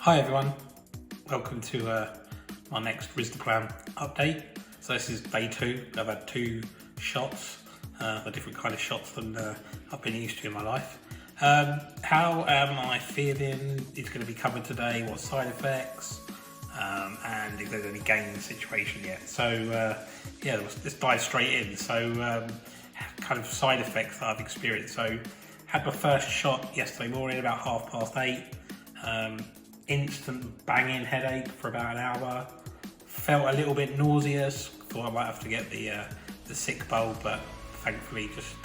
Hi everyone, welcome to my next Risdiplam update. So this is day 2. I've had 2 shots, a different kind of shots than I've been used to in my life. How am I feeling is going to be covered today, what side effects, and if there's any gain in the situation yet. So yeah, let's dive straight in. So kind of side effects that I've experienced. So had my first shot yesterday morning about 8:30. Instant banging headache for about an hour. Felt a little bit nauseous. Thought I might have to get the sick bulb, but thankfully just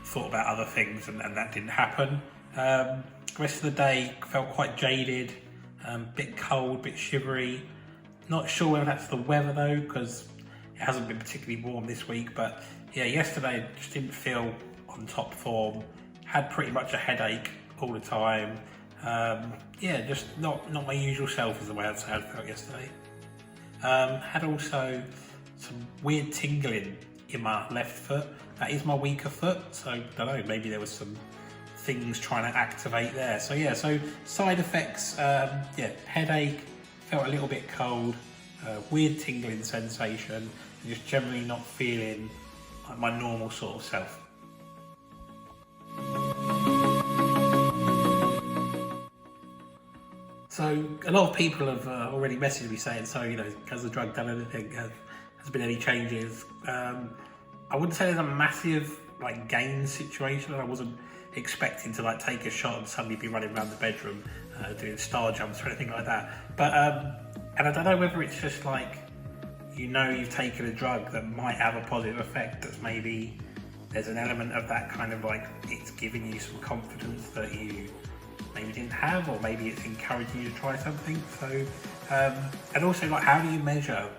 thought about other things and that didn't happen. The rest of the day felt quite jaded, bit cold, bit shivery. Not sure whether that's the weather though, because it hasn't been particularly warm this week. But yeah, yesterday just didn't feel on top form. Had pretty much a headache all the time. Yeah, just not my usual self is the way I'd say I felt yesterday. Had also some weird tingling in my left foot. That is my weaker foot, so I don't know, maybe there was some things trying to activate there. So yeah, so side effects, yeah, headache, felt a little bit cold, weird tingling sensation, and just generally not feeling like my normal sort of self. So a lot of people have already messaged me saying, so, you know, has the drug done anything? Has been any changes? I wouldn't say there's a massive like gain situation. I wasn't expecting to like take a shot and suddenly be running around the bedroom doing star jumps or anything like that. But and I don't know whether it's just like, you know, you've taken a drug that might have a positive effect. That's maybe there's an element of that kind of like it's giving you some confidence that you maybe didn't have, or maybe it's encouraging you to try something. So and also, like, how do you measure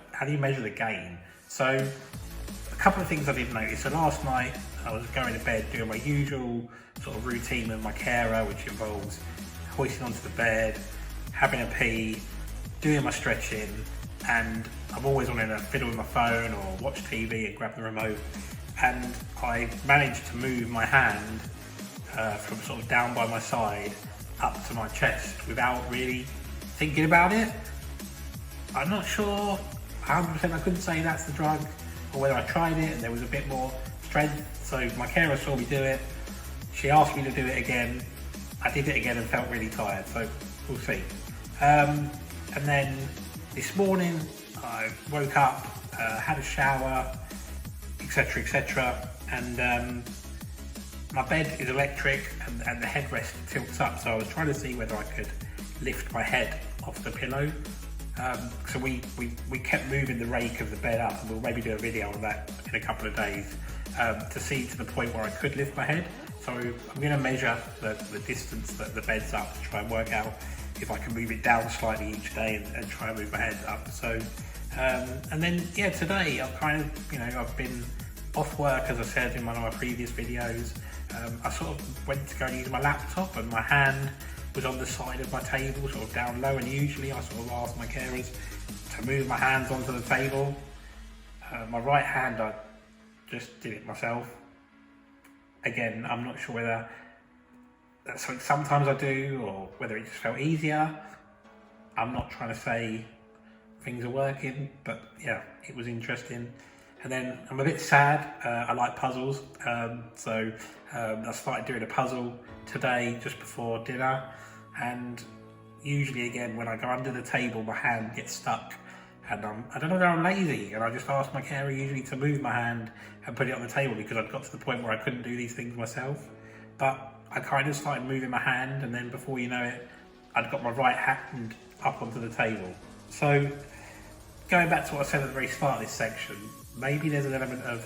the gain? So a couple of things I didn't notice. So last night I was going to bed doing my usual sort of routine with my carer, which involves hoisting onto the bed, having a pee, doing my stretching, and I'm always wanting to fiddle with my phone or watch TV and grab the remote. And I managed to move my hand from sort of down by my side up to my chest without really thinking about it. I'm not sure 100%, I couldn't say that's the drug, or whether I tried it and there was a bit more strength. So my carer saw me do it, she asked me to do it again, I did it again and felt really tired, so we'll see. And then this morning I woke up, had a shower, etc, and my bed is electric and the headrest tilts up, so I was trying to see whether I could lift my head off the pillow. So we kept moving the rake of the bed up, and we'll maybe do a video on that in a couple of days to see to the point where I could lift my head. So I'm going to measure the distance that the bed's up to try and work out if I can move it down slightly each day and try and move my head up. So and then yeah, today I've kind of, you know, I've been off work, as I said in one of my previous videos. I sort of went to go and use my laptop and my hand was on the side of my table, sort of down low, and usually I sort of ask my carers to move my hands onto the table. My right hand, I just did it myself. Again, I'm not sure whether that's something sometimes I do or whether it just felt easier. I'm not trying to say things are working, but yeah, it was interesting. And then I'm a bit sad, I like puzzles, so I started doing a puzzle today just before dinner, and usually again when I go under the table my hand gets stuck, and I don't know whether I'm lazy, and I just ask my carer usually to move my hand and put it on the table because I'd got to the point where I couldn't do these things myself. But I kind of started moving my hand, and then before you know it, I'd got my right hand up onto the table. So going back to what I said at the very start of this section, maybe there's an element of,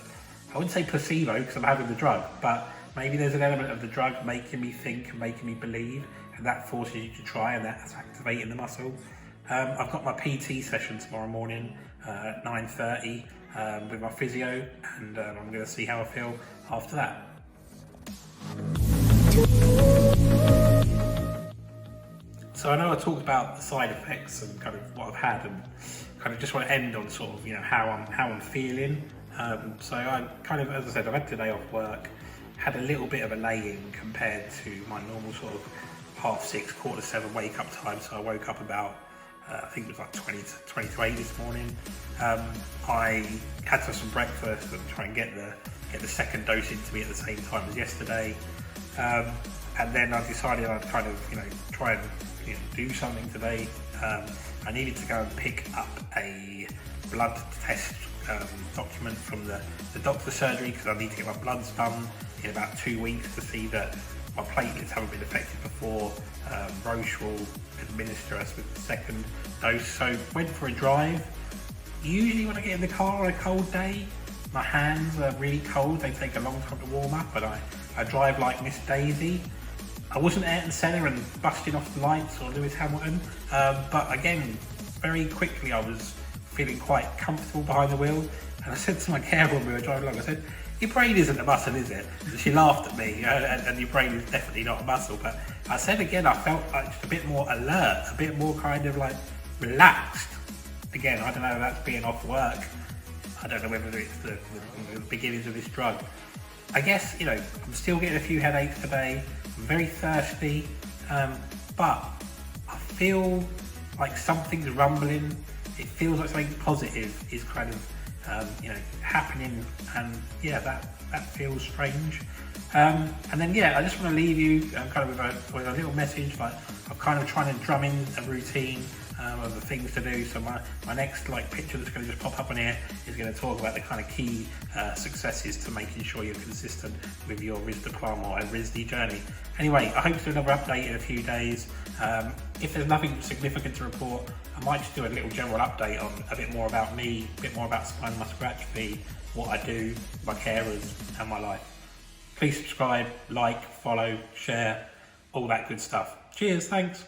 I wouldn't say placebo because I'm having the drug, but maybe there's an element of the drug making me think and making me believe, and that forces you to try, and that's activating the muscle. I've got my PT session tomorrow morning at 9:30 with my physio, and I'm going to see how I feel after that. So I know I talked about the side effects and kind of what I've had, and kind of just want to end on sort of, you know, how I'm feeling. So I kind of, as I said, I've had today off work, had a little bit of a lay-in compared to my normal sort of 6:30, 7:15 wake up time, so I woke up about I think it was like 20 to 8 this morning. I had to have some breakfast and try and get the second dose into me at the same time as yesterday. And then I decided I'd kind of, try and do something today. I needed to go and pick up a blood test document from the doctor's surgery, because I need to get my bloods done in about 2 weeks to see that my platelets haven't been affected before Roche will administer us with the second dose. So went for a drive. Usually when I get in the car on a cold day, my hands are really cold. They take a long time to warm up, and I drive like Miss Daisy. I wasn't Ayrton Senna and busting off the lights or Lewis Hamilton, but again, very quickly I was feeling quite comfortable behind the wheel, and I said to my carer when we were driving along, I said, "Your brain isn't a muscle, is it?" And she laughed at me, and your brain is definitely not a muscle. But I said again, I felt like just a bit more alert, a bit more kind of like relaxed. Again, I don't know if that's being off work. I don't know whether it's the beginnings of this drug. I guess, I'm still getting a few headaches today. I'm very thirsty, but I feel like something's rumbling. It feels like something positive is kind of, happening, and yeah, that feels strange. And then I just want to leave you kind of with a little message. Like, I'm kind of trying to drum in a routine of the things to do. So my next picture that's going to just pop up on here is going to talk about the kind of key successes to making sure you're consistent with your Risdiplam or Evrysdi journey. Anyway, I hope to do another update in a few days. If there's nothing significant to report, I might just do a little general update on a bit more about me, a bit more about spinal muscular atrophy, what I do, my carers, and my life. Please subscribe, like, follow, share, all that good stuff. Cheers, thanks.